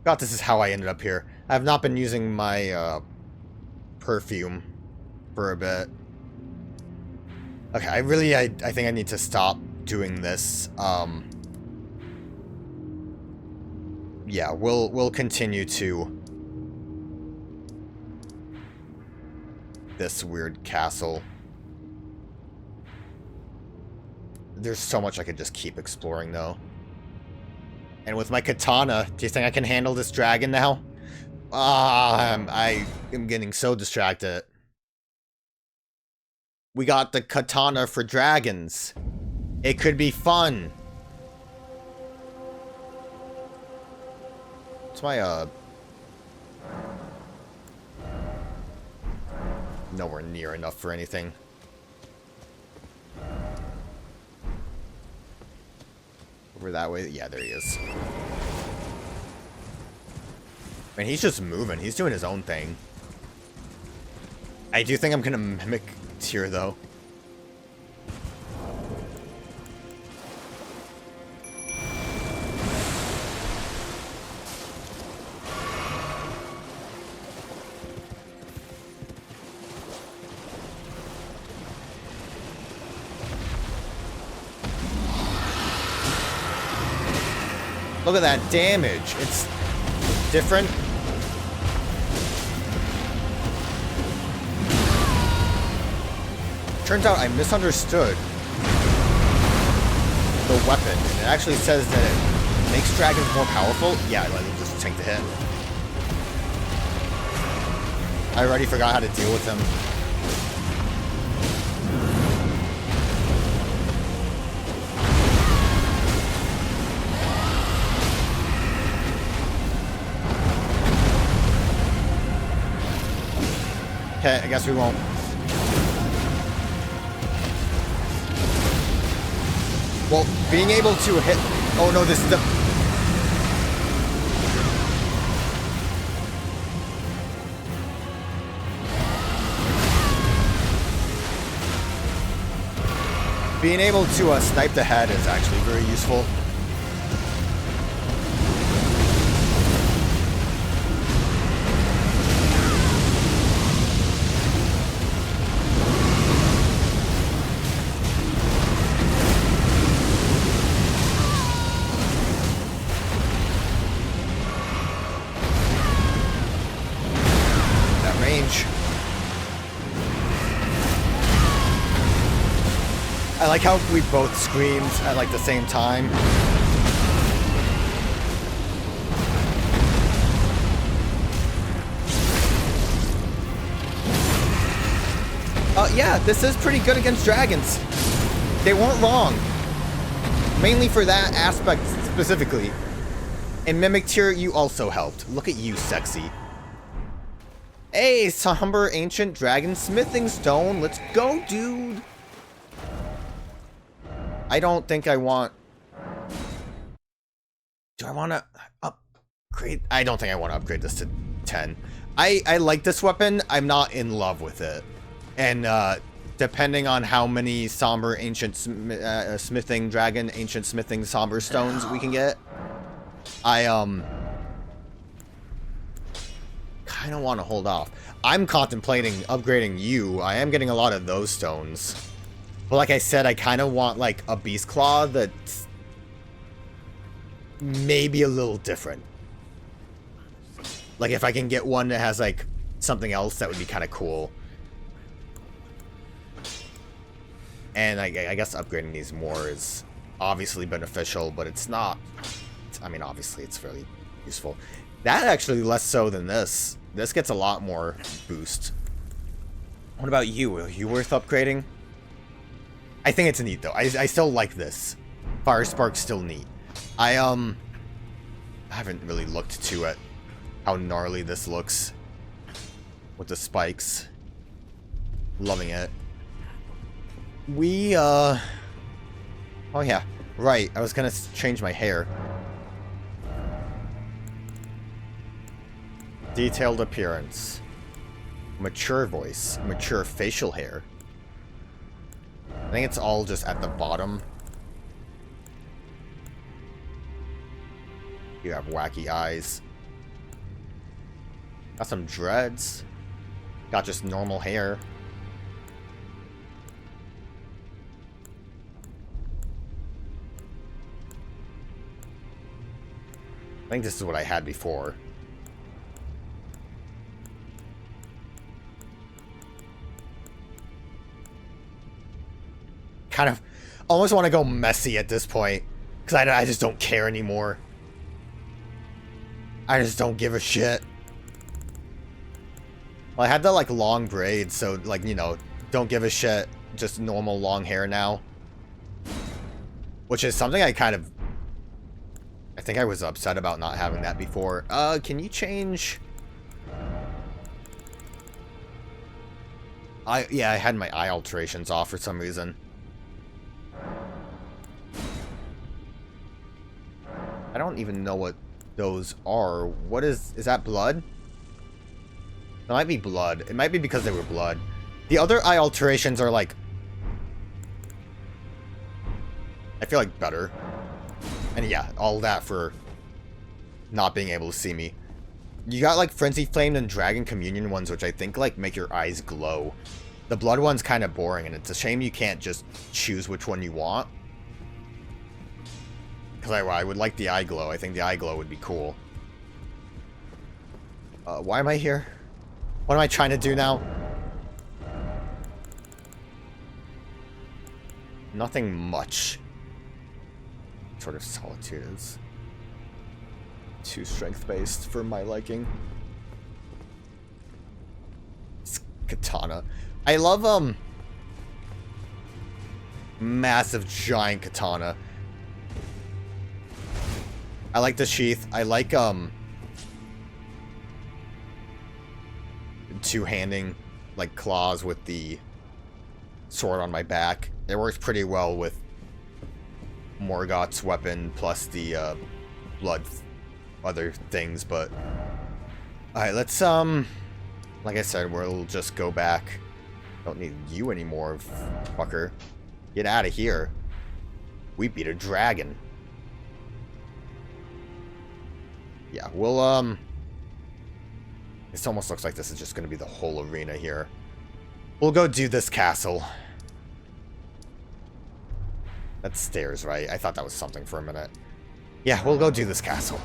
God, this is how I ended up here. I have not been using my, perfume for a bit. Okay, I think I need to stop doing this. Yeah, we'll continue to this weird castle. There's so much I could just keep exploring, though. And with my katana, do you think I can handle this dragon now? I am getting so distracted. We got the katana for dragons. It could be fun. It's my, nowhere near enough for anything. Over that way? Yeah, there he is. Man, he's just moving. He's doing his own thing. I do think I'm gonna mimic Tyr, though. Look at that damage. It's different. Turns out I misunderstood the weapon. And it actually says that it makes dragons more powerful. Yeah, let me just tank the hit. I already forgot how to deal with him. Okay, I guess we won't. Well, being able to hit... Oh no, this is the... Being able to snipe the head is actually very useful. I like how we both screamed at like the same time. Yeah, this is pretty good against dragons. They weren't wrong. Mainly for that aspect specifically. And Mimic Tyr, you also helped. Look at you, sexy. Hey, somber ancient dragon smithing stone. Let's go, dude. I don't think I want... Do I want to upgrade? I don't think I want to upgrade this to 10. I like this weapon. I'm not in love with it. And depending on how many somber ancient smithing dragon, ancient smithing somber stones we can get, I kind of want to hold off. I'm contemplating upgrading you. I am getting a lot of those stones. But like I said, I kind of want like a beast claw that's maybe a little different. Like if I can get one that has like something else, that would be kind of cool. And I guess upgrading these more is obviously beneficial, but it's not... I mean, obviously it's fairly useful. That actually less so than this. This gets a lot more boost. What about you? Are you worth upgrading? I think it's neat, though. I still like this. Fire Spark's still neat. I haven't really looked to it. How gnarly this looks. With the spikes. Loving it. We, oh yeah. Right, I was gonna change my hair. Detailed appearance. Mature voice. Mature facial hair. I think it's all just at the bottom. You have wacky eyes. Got some dreads. Got just normal hair. I think this is what I had before. Kind of almost want to go messy at this point. Because I just don't care anymore. I just don't give a shit. Well, I had the, like, long braids, so, like, you know, don't give a shit. Just normal long hair now. Which is something I kind of... I think I was upset about not having that before. Can you change... Yeah, I had my eye alterations off for some reason. I don't even know what those are. What is that blood? That might be blood. It might be because they were blood. The other eye alterations are like... I feel like better. And yeah, all that for not being able to see me. You got like Frenzy Flame and Dragon Communion ones, which I think like make your eyes glow. The blood one's kind of boring, and it's a shame you can't just choose which one you want. Because I would like the eye glow. I think the eye glow would be cool. Why am I here? What am I trying to do now? Nothing much. Sort of solitude is too strength-based for my liking. It's katana. I love, massive giant katana. I like the sheath. I like, two-handing, like, claws with the sword on my back. It works pretty well with Morgoth's weapon plus the, blood other things, but... Alright, let's, like I said, we'll just go back. Don't need you anymore, fucker. Get out of here. We beat a dragon. Yeah, we'll, This almost looks like this is just going to be the whole arena here. We'll go do this castle. That's stairs, right? I thought that was something for a minute. Yeah, we'll go do this castle.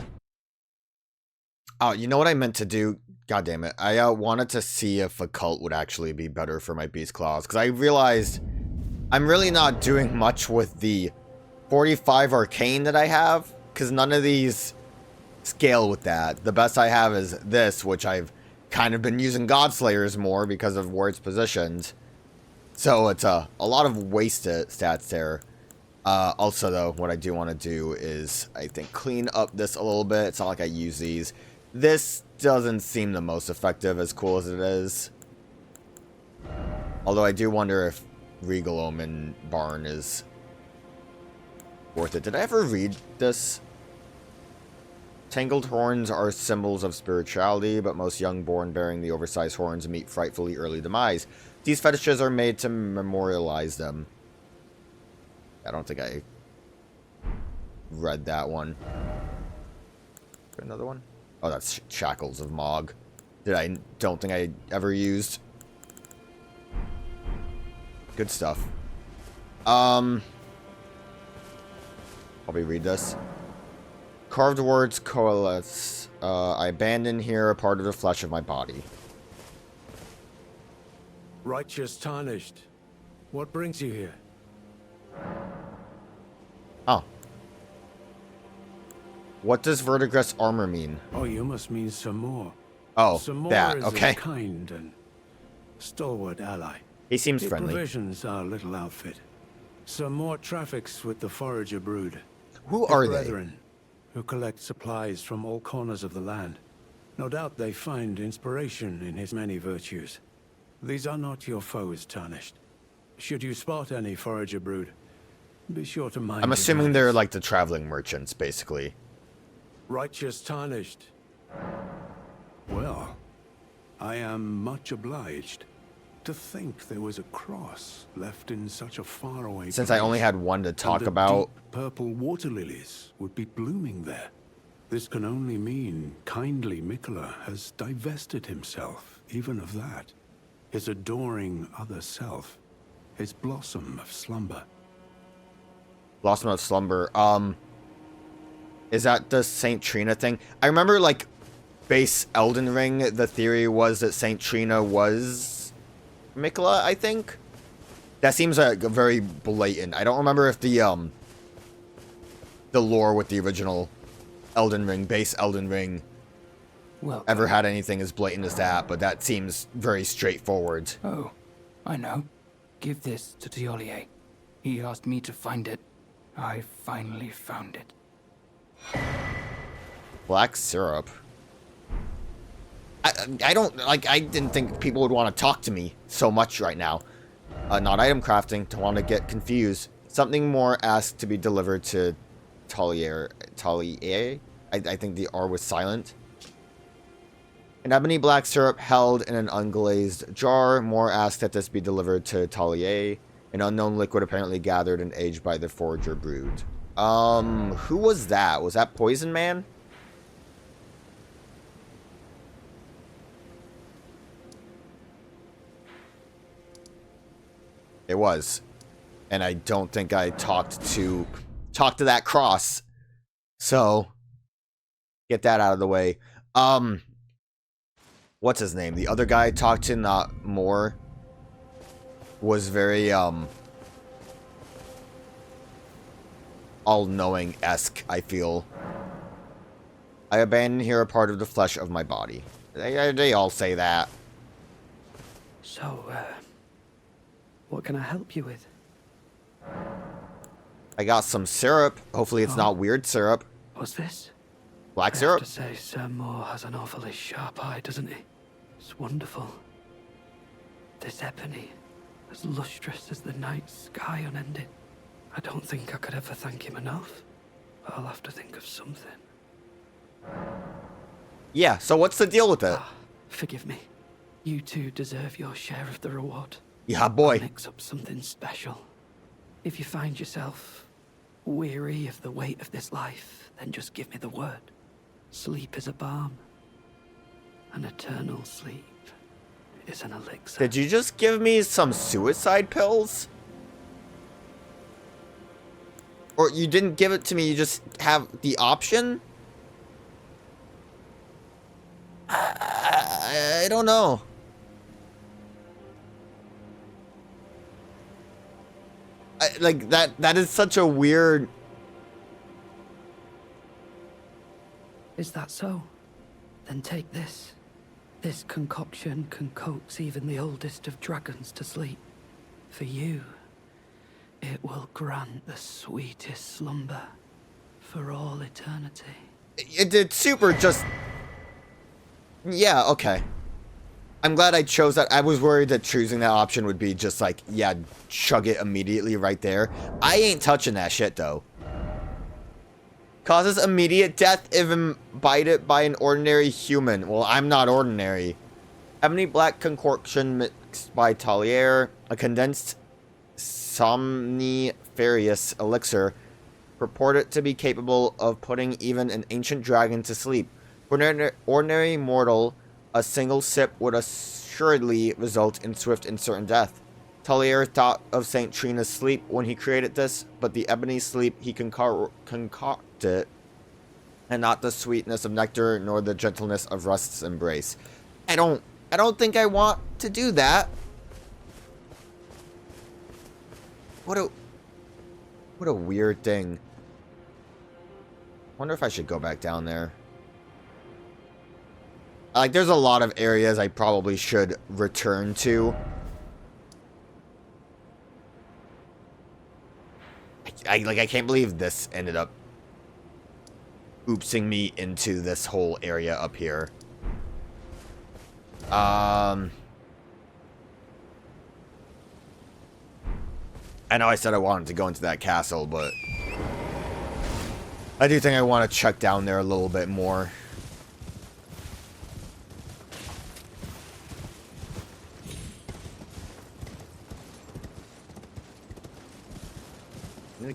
Oh, you know what I meant to do? God damn it. I wanted to see if a cult would actually be better for my beast claws. Because I realized I'm really not doing much with the 45 arcane that I have. Because none of these scale with that. The best I have is this, which I've kind of been using Godslayers more because of where it's positioned. So it's a lot of wasted stats there. Also, though, what I do want to do is, I think, clean up this a little bit. It's not like I use these. This doesn't seem the most effective, as cool as it is. Although I do wonder if Regal Omen Barn is worth it. Did I ever read this? Tangled horns are symbols of spirituality, but most young-born bearing the oversized horns meet frightfully early demise. These fetishes are made to memorialize them. I don't think I read that one. Another one? Oh, that's Shackles of Mog. Don't think I ever used. Good stuff. Probably read this. Carved words coalesce. I abandon here a part of the flesh of my body. Righteous tarnished. What brings you here? Oh. What does verdigris armor mean? Oh, you must mean some more. Oh, Some that, is okay. a kind and stalwart ally. He seems He friendly. provisions our little outfit. Some more traffics with the forager brood. Who His are brethren, who collect supplies from all corners of the land. No doubt they find inspiration in his many virtues. These are not your foes, Tarnished. Should you spot any forager brood, be sure to mind. I'm your assuming they're manners. like the traveling merchants, basically. Righteous Tarnished. Well, I am much obliged. To think there was a cross left in such a faraway place. Since I only had one to talk And the about. deep purple water lilies would be blooming there. This can only mean kindly Miquella has divested himself, even of that. His adoring other self. His blossom of slumber. Blossom of Slumber. Is that the Saint Trina thing? I remember, like, base Elden Ring, the theory was that Saint Trina was Miquella, I think? That seems like very blatant. I don't remember if the lore with the original Elden Ring, base Elden Ring, ever had anything as blatant as that, but that seems very straightforward. Oh, I know. Give this to Thiollier. He asked me to find it. I finally found it. Black syrup. I don't, like, I didn't think people would want to talk to me so much right now. Not item crafting, don't want to get confused. Something more asked to be delivered to Thiollier. Thiollier? I think the R was silent. An ebony black syrup held in an unglazed jar. More asked that this be delivered to Thiollier. An unknown liquid apparently gathered and aged by the forager brood. Who was that? Was that Poison Man? It was. And I don't think I talked to that cross. So, get that out of the way. What's his name? The other guy I talked to, not more, was very, all-knowing-esque, I feel. I abandon here a part of the flesh of my body. They all say that. So, what can I help you with? I got some syrup. Hopefully it's not weird syrup. What's this? Black syrup? I have to say, Sir Moore has an awfully sharp eye, doesn't he? It's wonderful. This ebony, as lustrous as the night sky unending. I don't think I could ever thank him enough, but I'll have to think of something. Yeah, so what's the deal with it? Forgive me. You two deserve your share of the reward. Yeah, boy. I'll mix up something special. If you find yourself weary of the weight of this life, then just give me the word. Sleep is a balm. An eternal sleep is an elixir. Did you just give me some suicide pills? Or you didn't give it to me, you just have the option? I don't know. Like, that is such a weird... Is that so? Then take this. This concoction can coax even the oldest of dragons to sleep. For you, it will grant the sweetest slumber for all eternity. It's super just... Yeah, okay. I'm glad I chose that. I was worried that choosing that option would be just like, yeah, chug it immediately right there. I ain't touching that shit, though. Causes immediate death if imbibed by an ordinary human. Well, I'm not ordinary. Ebony black concoction mixed by Thiollier. A condensed somniferous elixir. Purported to be capable of putting even an ancient dragon to sleep. For an ordinary mortal, a single sip would assuredly result in swift and certain death. Thiollier thought of Saint Trina's sleep when he created this, but the ebony sleep he concocted, and not the sweetness of nectar nor the gentleness of rust's embrace. I don't think I want to do that. What a weird thing. Wonder if I should go back down there. Like, there's a lot of areas I probably should return to. I can't believe this ended up oopsing me into this whole area up here. I know I said I wanted to go into that castle, but I do think I want to check down there a little bit more.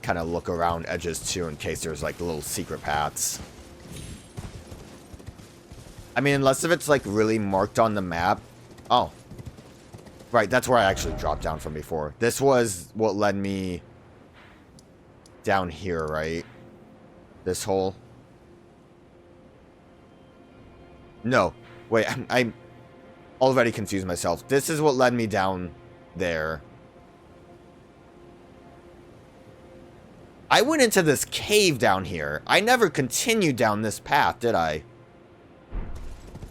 Kind of look around edges too in case there's like little secret paths. I mean, unless if it's, like, really marked on the map. Oh. Right, that's where I actually dropped down from before. This was what led me down here, right? This hole. No. Wait, I'm already confused myself. This is what led me down there. I went into this cave down here. I never continued down this path, did I?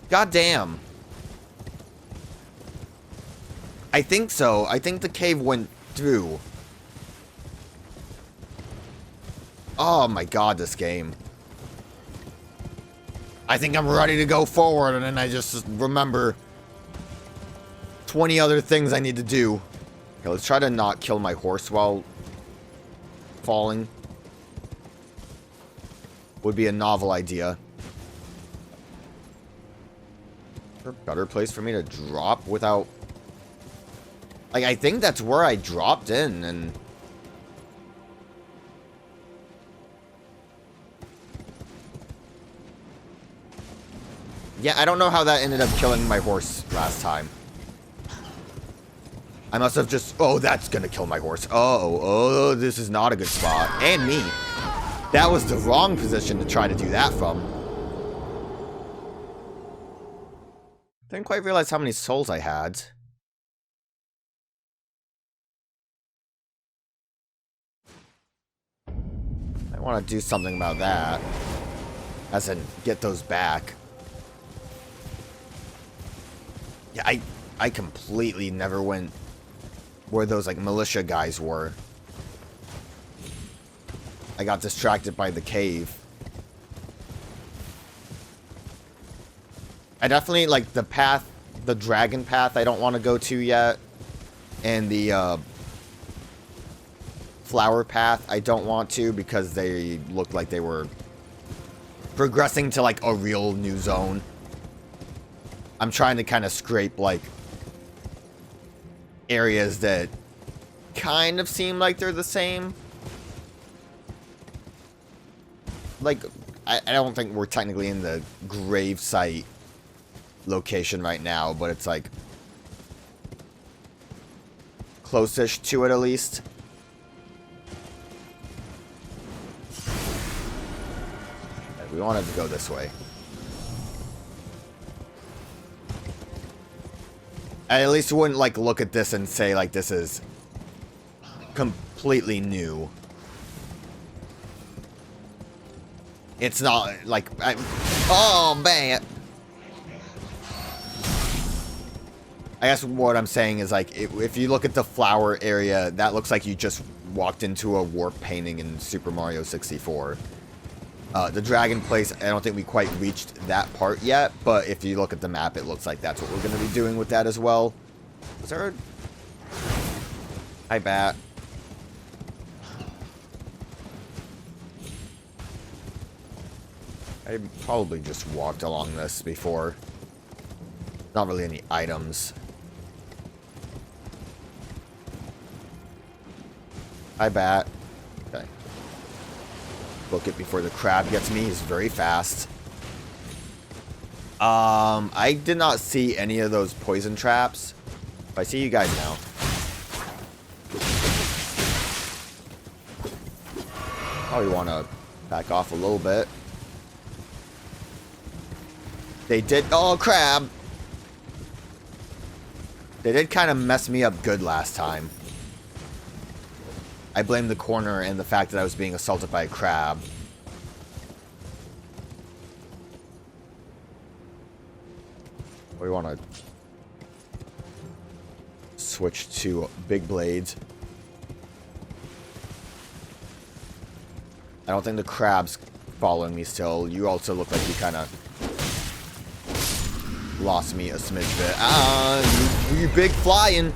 God damn. I think so. I think the cave went through. Oh my god, this game. I think I'm ready to go forward, and then I just remember 20 other things I need to do. Okay, let's try to not kill my horse while falling. Would be a novel idea. Is there a better place for me to drop without... Like, I think that's where I dropped in, and... Yeah, I don't know how that ended up killing my horse last time. I must have just... Oh, that's gonna kill my horse. Oh, this is not a good spot. And me. That was the wrong position to try to do that from. Didn't quite realize how many souls I had. I want to do something about that. As in, get those back. Yeah, I completely never went where those, like, militia guys were. I got distracted by the cave. I definitely, like, the path, the dragon path I don't want to go to yet. And the, flower path I don't want to because they looked like they were progressing to, like, a real new zone. I'm trying to kind of scrape, like, areas that kind of seem like they're the same. Like, I don't think we're technically in the grave site location right now, but it's, like, close-ish to it, at least. We wanted to go this way. I at least wouldn't, like, look at this and say, like, this is completely new. It's not, like, oh, man. I guess what I'm saying is, like, if you look at the flower area, that looks like you just walked into a warp painting in Super Mario 64. The dragon place, I don't think we quite reached that part yet, but if you look at the map, it looks like that's what we're going to be doing with that as well. Was there a... Hi, bat. I probably just walked along this before. Not really any items. Hi, bat. Okay. Book it before the crab gets me. He's very fast. I did not see any of those poison traps. But I see you guys now. Probably want to back off a little bit. They did... Oh, crab! They did kind of mess me up good last time. I blame the corner and the fact that I was being assaulted by a crab. We want to switch to big blades. I don't think the crab's following me still. You also look like you kind of lost me a smidge bit. Ah, you big flying.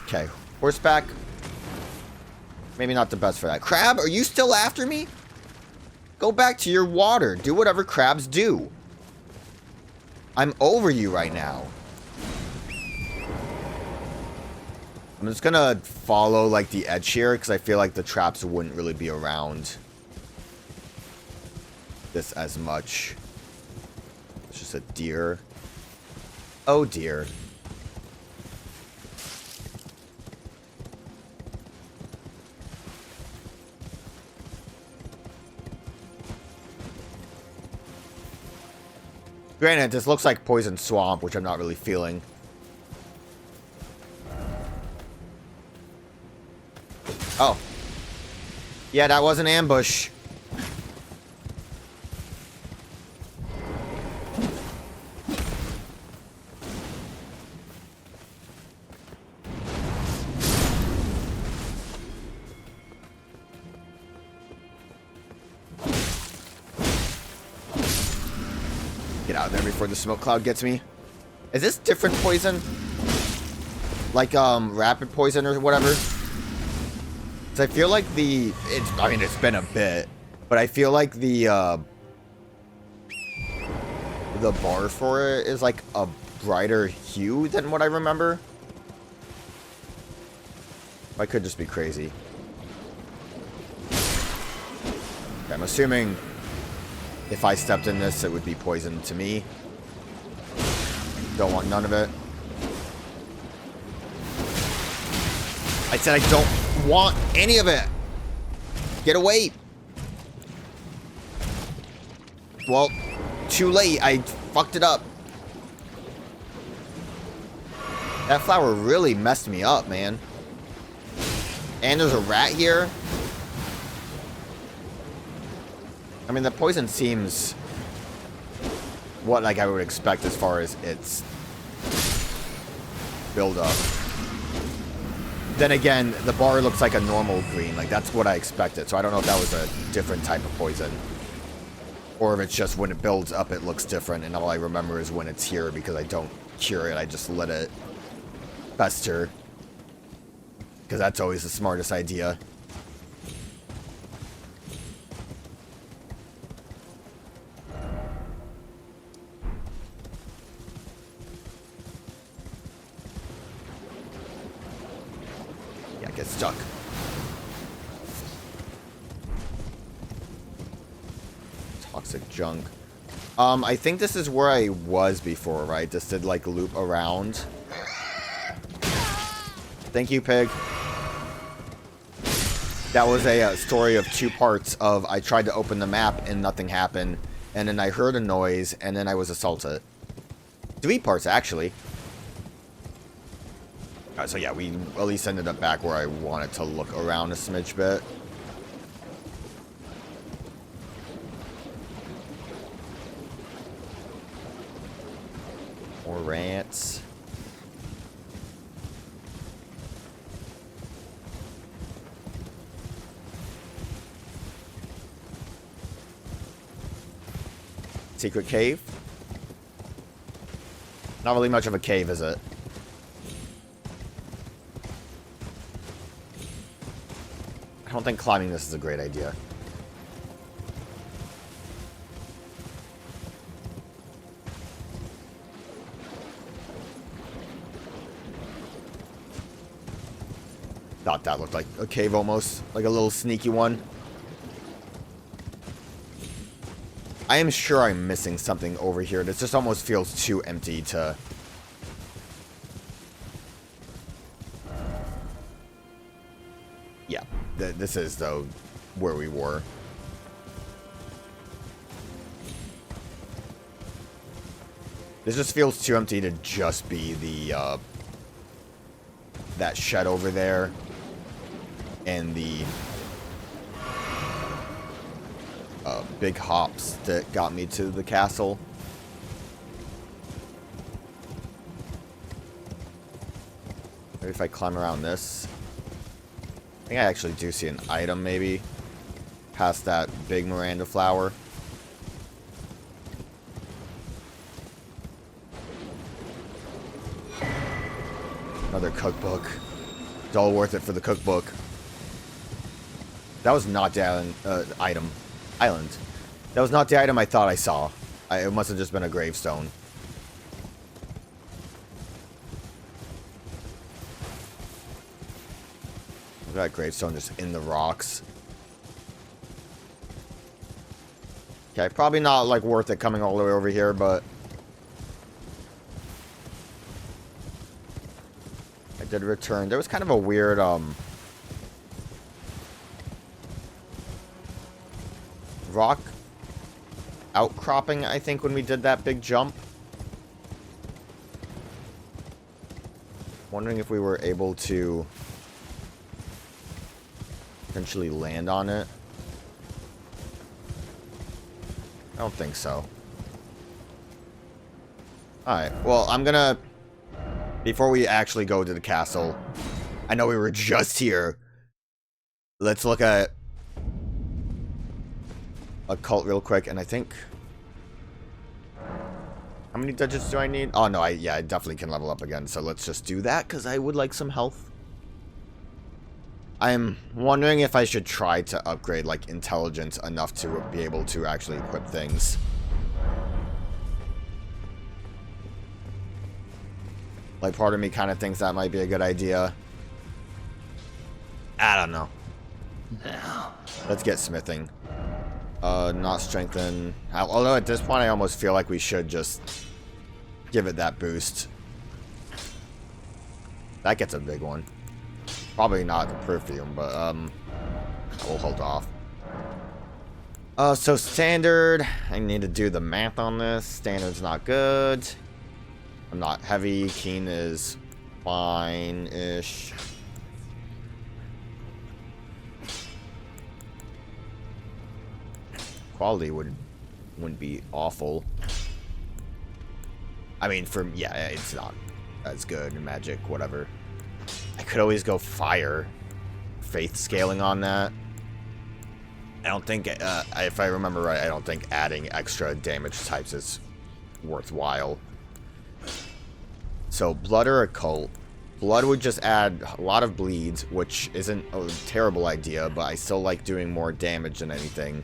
Okay, horseback. Maybe not the best for that. Crab, are you still after me? Go back to your water. Do whatever crabs do. I'm over you right now. I'm just gonna follow, like, the edge here, because I feel like the traps wouldn't really be around this as much. It's just a deer. Oh, dear. Granted, this looks like poison swamp, which I'm not really feeling. Oh. Yeah, that was an ambush. Get out of there before the smoke cloud gets me. Is this different poison? Like, rapid poison or whatever? I feel like I mean, it's been a bit, but I feel like the bar for it is like a brighter hue than what I remember. I could just be crazy. Okay, I'm assuming if I stepped in this, it would be poison to me. Don't want none of it. I said I don't want any of it. Get away. Well, too late. I fucked it up. That flower really messed me up, man. And there's a rat here. I mean, the poison seems what like I would expect as far as its build up. Then again, the bar looks like a normal green. Like, that's what I expected. So I don't know if that was a different type of poison. Or if it's just when it builds up, it looks different. And all I remember is when it's here because I don't cure it. I just let it fester. Because that's always the smartest idea. Get stuck. Toxic junk. I think this is where I was before, right? This did like loop around. Thank you, pig. That was a story of 2 parts of I tried to open the map and nothing happened. And then I heard a noise and then I was assaulted. 3 parts, actually. So yeah, we at least ended up back where I wanted to look around a smidge bit. More rants. Secret cave? Not really much of a cave, is it? I don't think climbing this is a great idea. Thought that looked like a cave almost. Like a little sneaky one. I am sure I'm missing something over here. This just almost feels too empty to... Yeah. This is, though, where we were. This just feels too empty to just be the, that shed over there. And the big hops that got me to the castle. Maybe if I climb around this. I think I actually do see an item, maybe. Past that big Miranda flower. Another cookbook. It's all worth it for the cookbook. That was not the island. That was not the item I thought I saw. It must have just been a gravestone. That gravestone just in the rocks. Okay, probably not like worth it coming all the way over here, but I did return. There was kind of a weird rock outcropping, I think, when we did that big jump. Wondering if we were able to potentially land on it. I don't think so. Alright, well, I'm gonna... Before we actually go to the castle, I know we were just here. Let's look at occult real quick, and I think... How many digits do I need? Oh, no, yeah, I definitely can level up again, so let's just do that, because I would like some health. I'm wondering if I should try to upgrade, like, intelligence enough to be able to actually equip things. Like, part of me kind of thinks that might be a good idea. I don't know. Let's get smithing. Not strengthen. Although at this point I almost feel like we should just give it that boost. That gets a big one. Probably not the perfume, but we'll hold off. So standard. I need to do the math on this. Standard's not good. I'm not heavy. Keen is fine-ish. Quality wouldn't be awful. I mean, yeah, it's not as good in magic, whatever. I could always go fire. Faith scaling on that. I don't think, if I remember right, I don't think adding extra damage types is worthwhile. So, blood or occult. Blood would just add a lot of bleeds, which isn't a terrible idea, but I still like doing more damage than anything.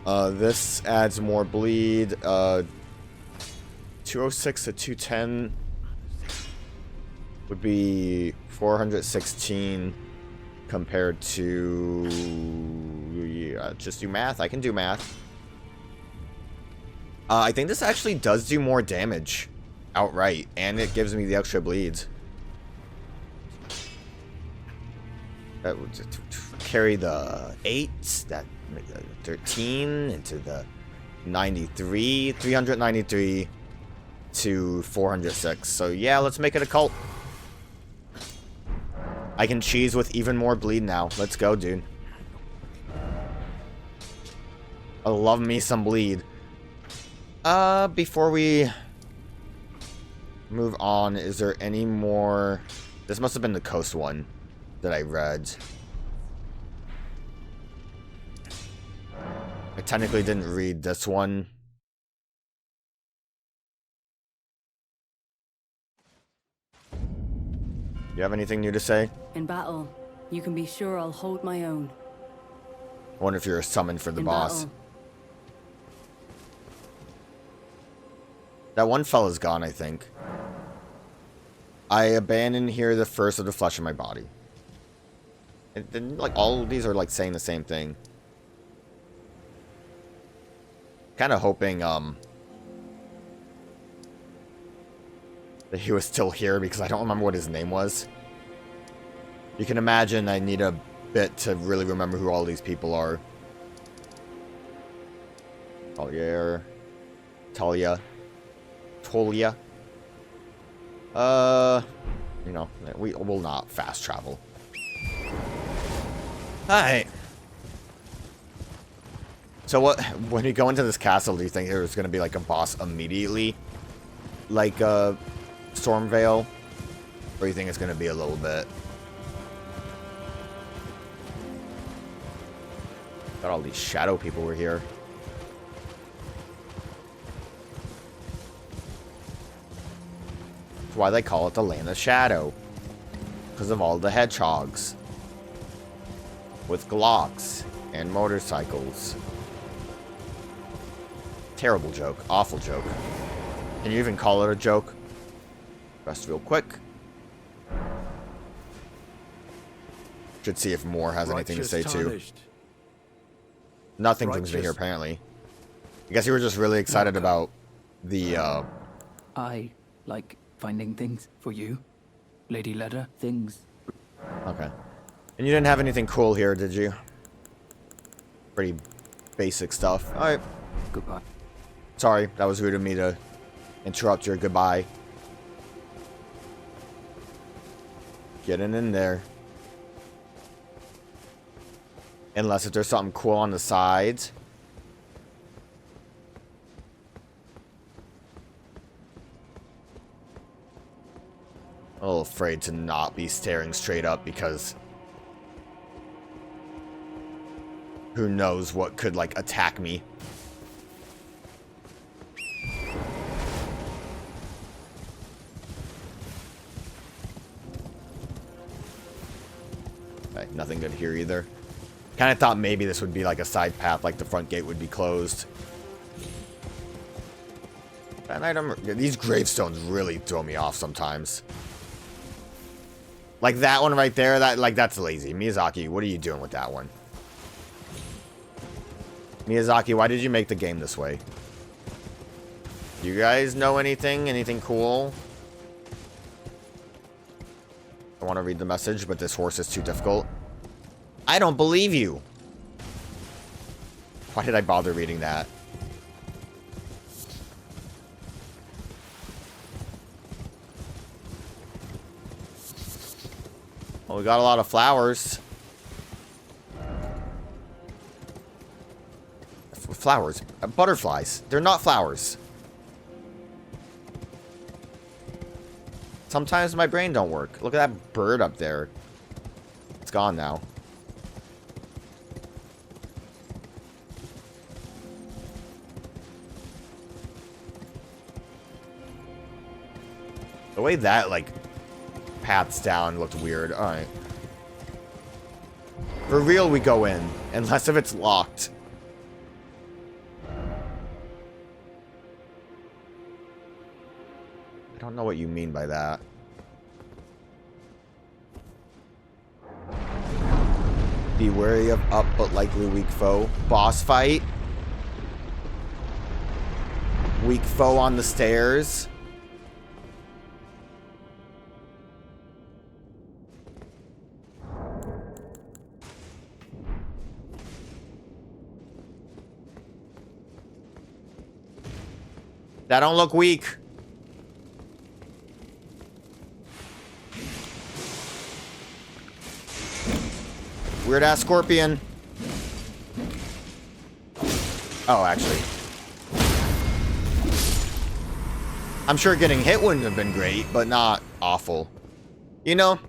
This adds more bleed. 206 to 210 would be 416 compared to... just do math. I can do math. I think this actually does do more damage outright, and it gives me the extra bleeds. That would carry the 8, that 13 into the 93, 393 to 406. So yeah, let's make it a cult. I can cheese with even more bleed now. Let's go, dude. I love me some bleed. Before we move on, is there any more? This must have been the coast one that I read. I technically didn't read this one. You have anything new to say? In battle, you can be sure I'll hold my own. I wonder if you're summoned for the boss. Battle. That one fella's gone, I think. I abandoned here the first of the flesh in my body. And then, like, all of these are, like, saying the same thing. Kind of hoping, that he was still here, because I don't remember what his name was. You can imagine I need a bit to really remember who all these people are. Thiollier. Thiollier. You know, we will not fast travel. Alright. So what, when you go into this castle, do you think there's going to be like a boss immediately? Like, Stormvale? Or do you think it's going to be a little bit? Got all these shadow people were here. That's why they call it the Land of Shadow. Because of all the hedgehogs. With Glocks and motorcycles. Terrible joke. Awful joke. Can you even call it a joke? Rest real quick. Should see if Moore has anything to say Righteous too. tarnished. Nothing brings me here, Righteous. apparently. I guess you were just really excited about the, I like finding things for you. Lady Leda, things. Okay. And you didn't have anything cool here, did you? Pretty basic stuff. Alright. Goodbye. Sorry, that was rude of me to interrupt your goodbye. Getting in there. Unless if there's something cool on the sides. A little afraid to not be staring straight up because who knows what could, like, attack me. Okay, nothing good here either. Kind of thought maybe this would be like a side path, like the front gate would be closed. An item. These gravestones really throw me off sometimes. Like that one right there, that's lazy. Miyazaki, what are you doing with that one? Miyazaki, why did you make the game this way? Do you guys know anything? Anything cool? I want to read the message, but this horse is too difficult. I don't believe you. Why did I bother reading that? Well, we got a lot of flowers. Flowers. Butterflies. They're not flowers. Sometimes my brain don't work. Look at that bird up there. It's gone now. The way that, like, paths down looked weird. Alright. For real, we go in. Unless if it's locked. I don't know what you mean by that. Be wary of up but likely weak foe. Boss fight. Weak foe on the stairs. That don't look weak. Weird ass scorpion. Oh, actually. I'm sure getting hit wouldn't have been great, but not awful. You know,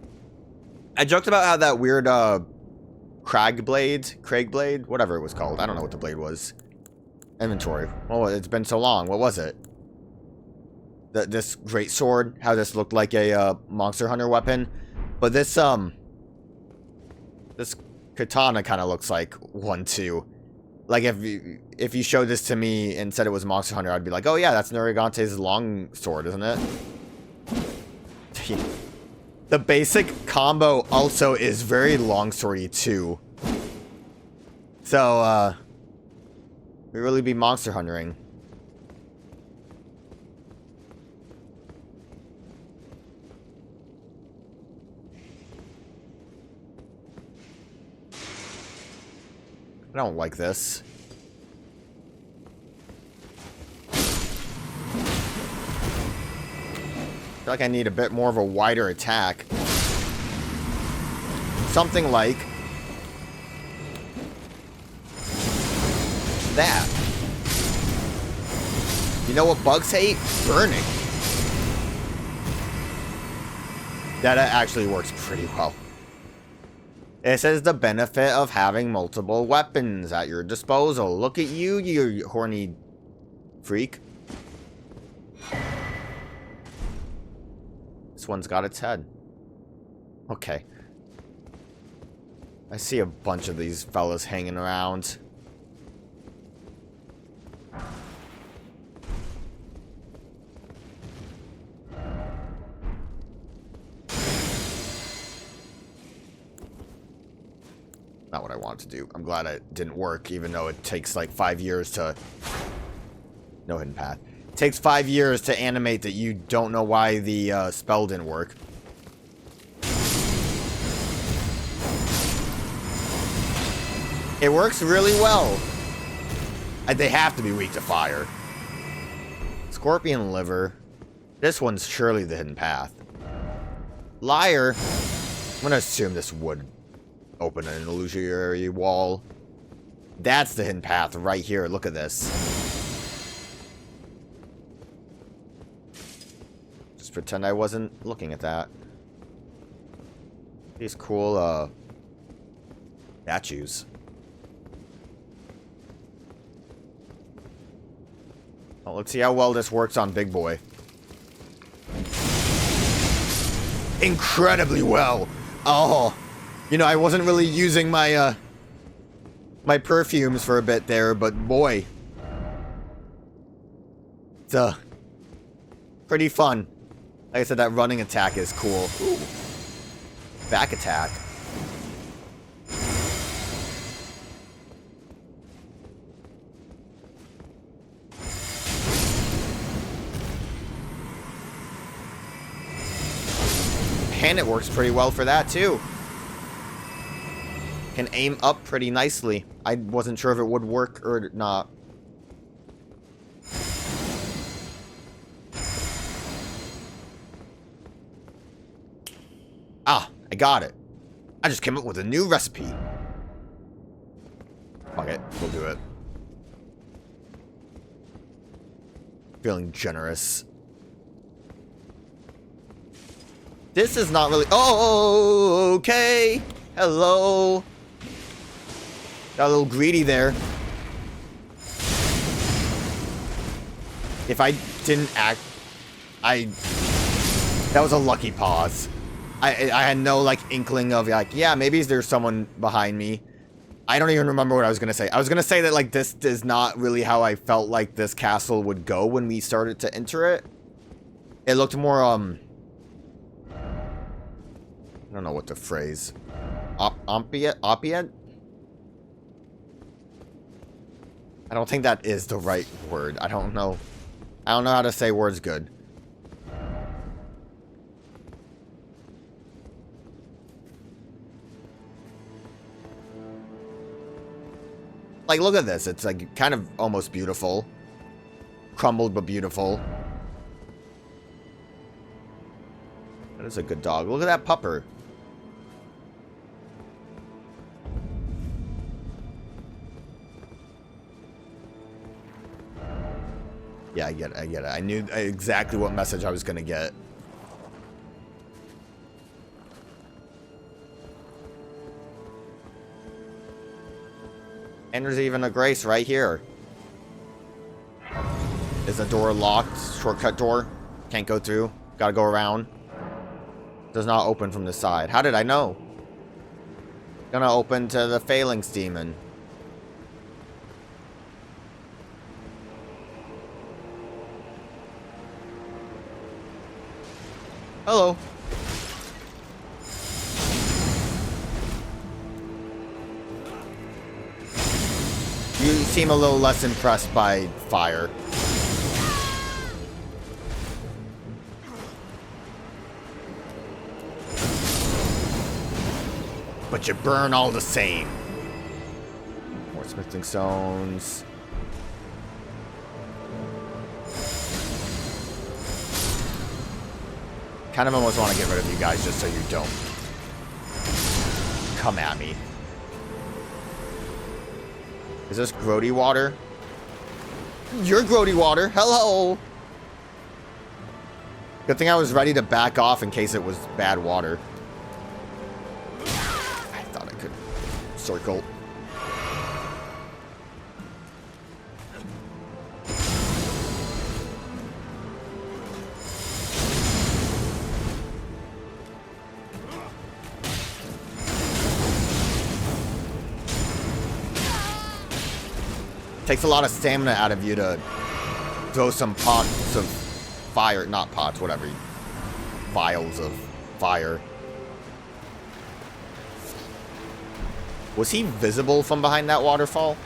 I joked about how that weird Craig blade, whatever it was called. I don't know what the blade was. Inventory. Oh, it's been so long. What was it? This great sword, how this looked like a monster hunter weapon, but this this katana kind of looks like one too. Like if you showed this to me and said it was monster hunter, I'd be like, oh yeah, that's Narigante's long sword, isn't it? The basic combo also is very longswordy too. So we really be monster huntering. I don't like this. I feel like I need a bit more of a wider attack. Something like that. You know what bugs hate? Burning. That actually works pretty well. This is the benefit of having multiple weapons at your disposal. Look at you, you horny freak. This one's got its head. Okay. I see a bunch of these fellas hanging around. Not what I wanted to do. I'm glad it didn't work, even though it takes like 5 years to... No hidden path. It takes 5 years to animate that you don't know why the spell didn't work. It works really well. They have to be weak to fire. Scorpion liver. This one's surely the hidden path. Liar. I'm gonna assume this would open an illusory wall. That's the hidden path right here. Look at this. Just pretend I wasn't looking at that. These cool statues. Well, let's see how well this works on Big Boy. Incredibly well. Oh, you know, I wasn't really using my my perfumes for a bit there, but boy, it's pretty fun. Like I said, that running attack is cool. Ooh. Back attack. And it works pretty well for that, too. Can aim up pretty nicely. I wasn't sure if it would work or not. Ah, I got it. I just came up with a new recipe. Fuck it, we'll do it. Feeling generous. This is not really... Oh, okay. Hello. Got a little greedy there. If I didn't act... That was a lucky pause. I had no, like, inkling of, like, yeah, maybe there's someone behind me. I don't even remember what I was going to say. I was going to say that, like, this is not really how I felt like this castle would go when we started to enter it. It looked more, I don't know what the phrase. Opiate? I don't think that is the right word. I don't know. I don't know how to say words good. Like, look at this. It's like kind of almost beautiful. Crumbled but beautiful. That is a good dog. Look at that pupper. Yeah, I get it. I get it. I knew exactly what message I was going to get. And there's even a grace right here. Is the door locked? Shortcut door? Can't go through. Gotta go around. Does not open from the side. How did I know? Gonna open to the Phalanx Demon. Hello. You seem a little less impressed by fire. But you burn all the same. More smithing stones. Kind of almost want to get rid of you guys just so you don't come at me. Is this grody water? You're grody water. Hello. Good thing I was ready to back off in case it was bad water. I thought I could circle. Takes a lot of stamina out of you to throw some pots of fire, not pots, whatever, vials of fire. Was he visible from behind that waterfall?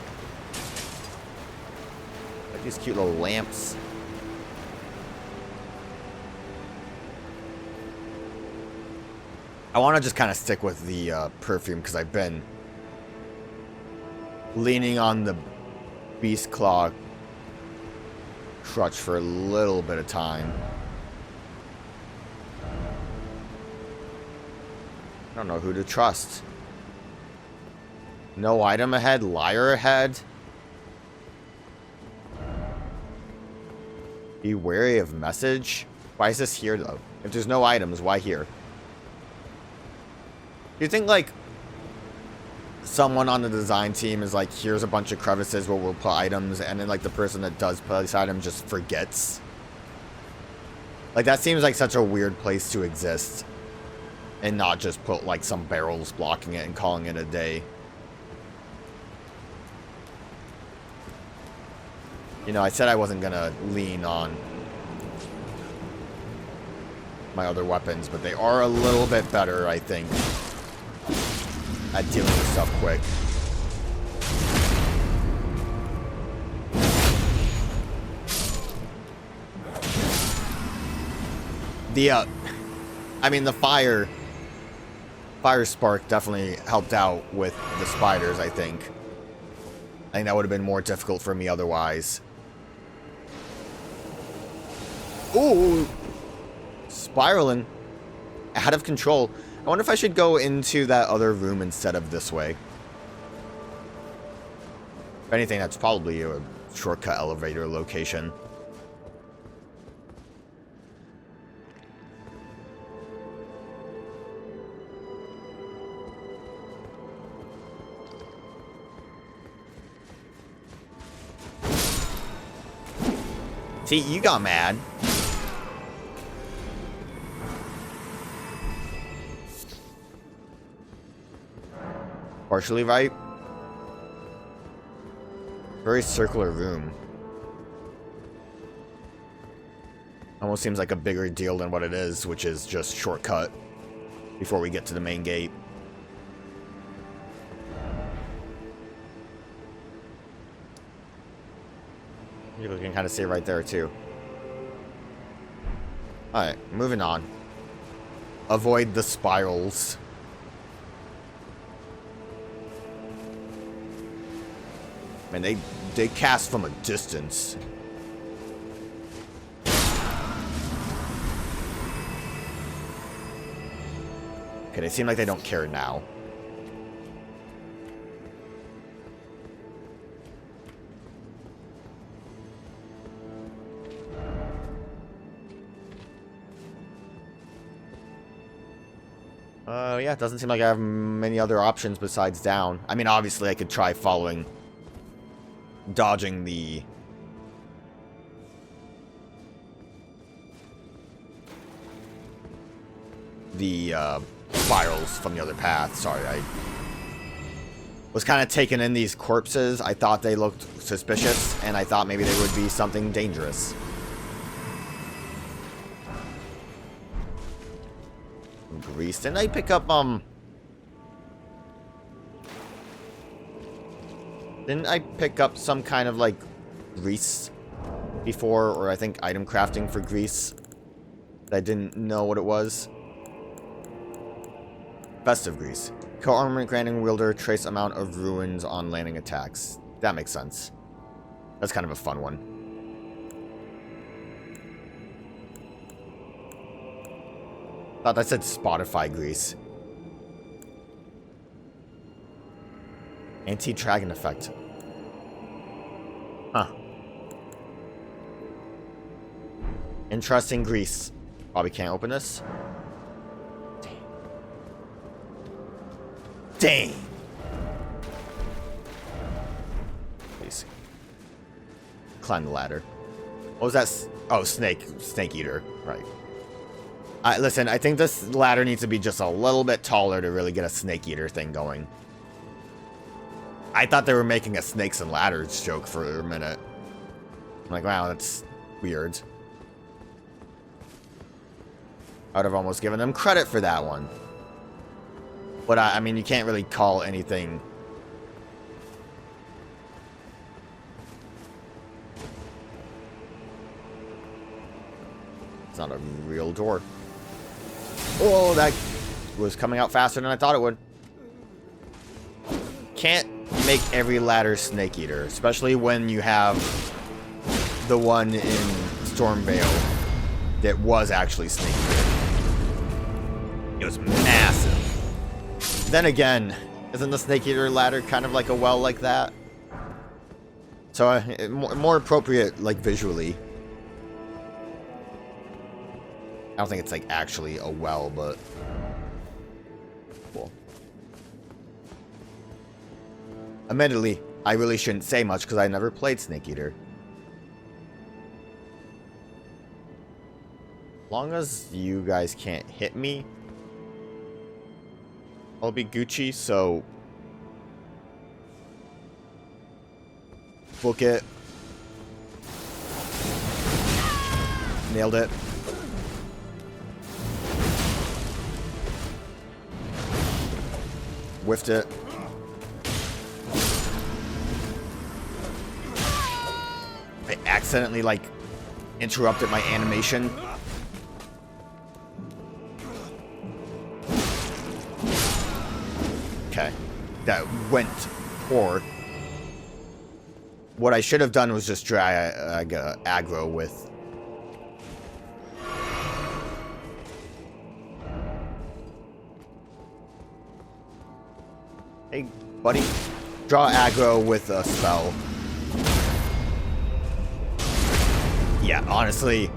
Like these cute little lamps. I want to just kind of stick with the perfume because I've been leaning on the beast claw crutch for a little bit of time. I don't know who to trust. No item ahead, liar ahead. Be wary of message. Why is this here though? If there's no items, why here? Do you think like someone on the design team is like, here's a bunch of crevices where we'll put items, and then like the person that does place item just forgets? Like that seems like such a weird place to exist, and not just put like some barrels blocking it and calling it a day. You know, I said I wasn't gonna lean on my other weapons, but they are a little bit better, I think, at dealing with stuff quick. I mean, the fire spark definitely helped out with the spiders, I think. I think that would have been more difficult for me otherwise. Ooh! Spiraling. Out of control. I wonder if I should go into that other room instead of this way. If anything, that's probably a shortcut elevator location. See, you got mad. Partially right. Very circular room. Almost seems like a bigger deal than what it is, which is just shortcut before we get to the main gate. You can kind of see it right there too. Alright, moving on. Avoid the spirals. Man, they cast from a distance. Okay, they seem like they don't care now. Yeah, it doesn't seem like I have many other options besides down. I mean, obviously I could try dodging the spirals from the other path. Sorry, I was kind of taking in these corpses. I thought they looked suspicious, and I thought maybe they would be something dangerous. Grease. Didn't I pick up, Didn't I pick up some kind of, like, grease before? Or I think item crafting for grease. I didn't know what it was. Festive grease. Co-armament granting wielder trace amount of ruins on landing attacks. That makes sense. That's kind of a fun one. Thought that said Spotify grease. Anti-dragon effect. Huh. Interesting grease. Probably can't open this. Dang. Please. Climb the ladder. What was that? Oh, snake eater. Right. Listen, I think this ladder needs to be just a little bit taller to really get a snake eater thing going. I thought they were making a snakes and ladders joke for a minute. I'm like, wow, that's weird. I would have almost given them credit for that one. But I mean, you can't really call anything not a real door. Oh, that was coming out faster than I thought it would. Can't make every ladder Snake Eater, especially when you have the one in Stormvale that was actually Snake Eater. It was massive. Then again, isn't the Snake Eater ladder kind of like a well like that? So, more appropriate, like, visually. I don't think it's, like, actually a well, but... cool. Admittedly, I really shouldn't say much because I never played Snake Eater. As long as you guys can't hit me, I'll be Gucci, so... book it. Nailed it. Whiffed it. I accidentally, like, interrupted my animation. Okay. That went poor. What I should have done was just drag aggro with... Hey, buddy. Draw aggro with a spell. Yeah, honestly,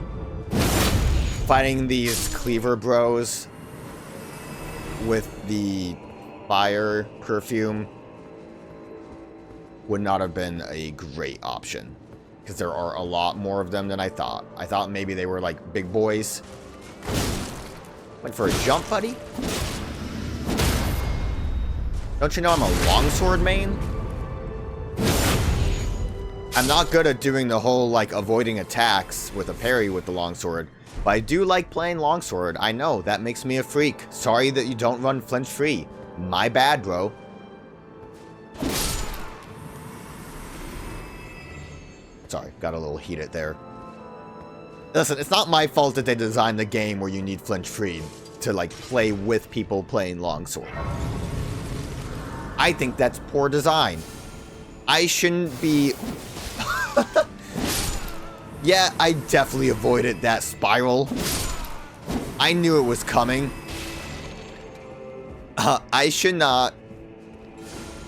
fighting these cleaver bros with the fire perfume would not have been a great option, because there are a lot more of them than I thought. I thought maybe they were like big boys. Went for a jump, buddy. Don't you know I'm a longsword main? I'm not good at doing the whole like avoiding attacks with a parry with the longsword, but I do like playing longsword. I know, that makes me a freak. Sorry that you don't run flinch free. My bad, bro. Sorry, got a little heated there. Listen, it's not my fault that they designed the game where you need flinch free to like play with people playing longsword. I think that's poor design. I shouldn't be... Yeah, I definitely avoided that spiral. I knew it was coming. I should not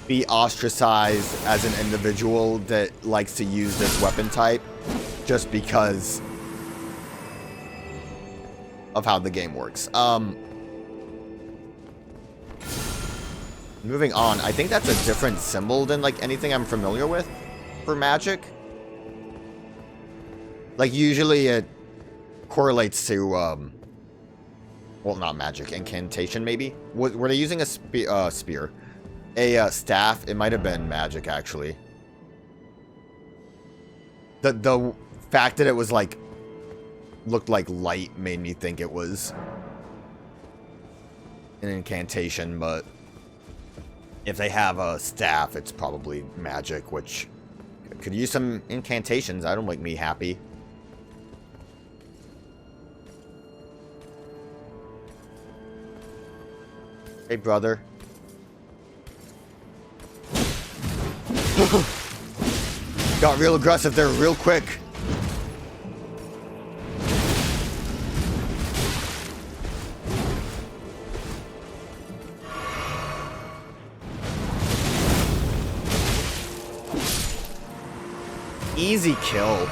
be ostracized as an individual that likes to use this weapon type just because of how the game works. Moving on, I think that's a different symbol than like anything I'm familiar with for magic. Like usually it correlates to well, not magic, incantation maybe. Were they using a spear? A staff? It might have been magic actually. The fact that it was like looked like light made me think it was an incantation, but if they have a staff, it's probably magic, which could use some incantations. That'll make me happy. Hey, brother. Got real aggressive there real quick. Easy kill.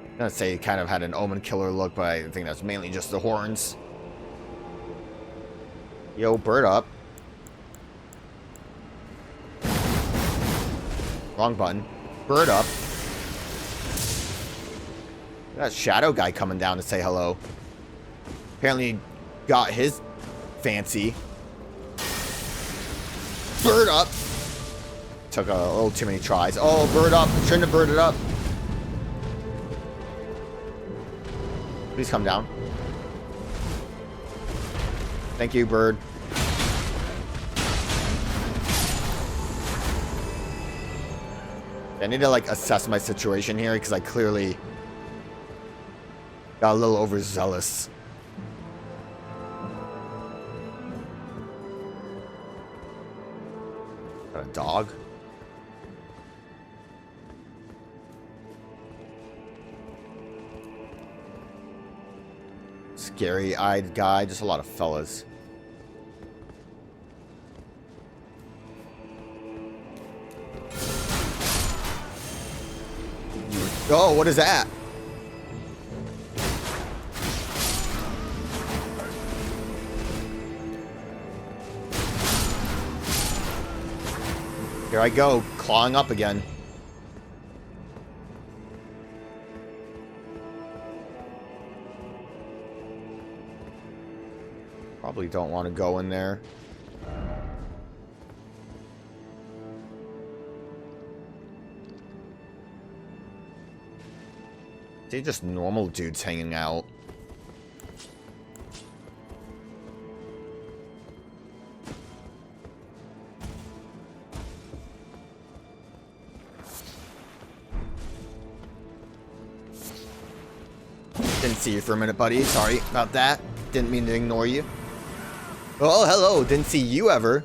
I'm gonna say it kind of had an Omen Killer look, but I think that's mainly just the horns. Yo, bird up. Wrong button. Bird up. That shadow guy coming down to say hello. Apparently got his fancy. Bird up. Took a little too many tries. Oh, bird up. Shouldn't have birded up. Please come down. Thank you, bird. I need to, like, assess my situation here, because I clearly got a little overzealous. Got a dog? Scary-eyed guy, just a lot of fellas. Oh, what is that? Here I go, clawing up again. Probably don't want to go in there. They're just normal dudes hanging out. Didn't see you for a minute, buddy. Sorry about that. Didn't mean to ignore you. Oh, hello. Didn't see you ever.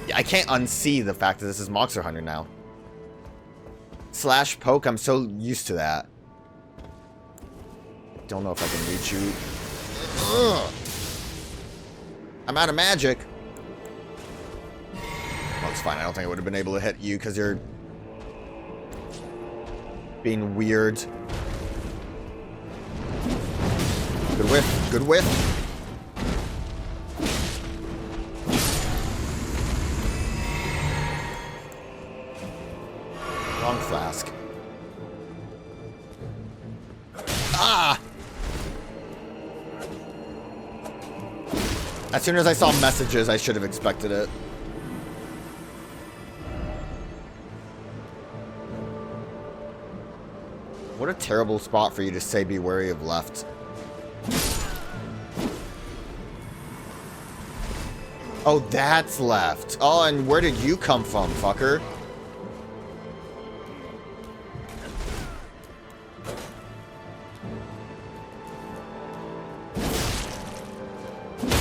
Yeah, I can't unsee the fact that this is Monster Hunter now. Slash poke, I'm so used to that. Don't know if I can reach you. Ugh. I'm out of magic. Well, it's fine. I don't think I would have been able to hit you because you're being weird. Good whiff. Good whiff. Wrong flask. Ah! As soon as I saw messages, I should have expected it. What a terrible spot for you to say be wary of left. Oh, that's left. Oh, and where did you come from, fucker?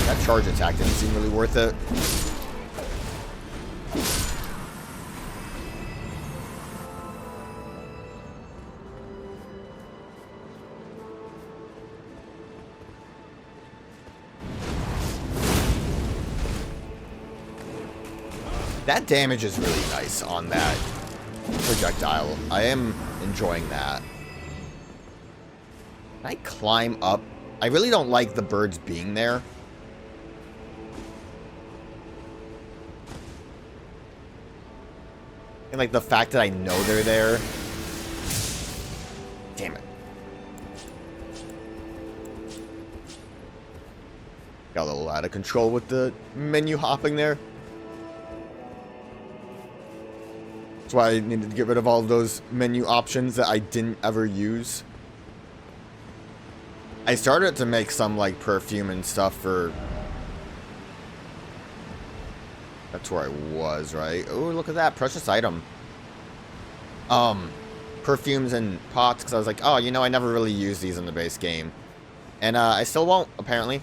That charge attack didn't seem really worth it. That damage is really nice on that projectile. I am enjoying that. Can I climb up? I really don't like the birds being there. And like the fact that I know they're there. Damn it. Got a little out of control with the menu hopping there. That's why I needed to get rid of all of those menu options that I didn't ever use. I started to make some like perfume and stuff for... That's where I was, right? Oh, look at that. Precious item. Perfumes and pots, because I was like, oh, you know, I never really used these in the base game. And I still won't, apparently.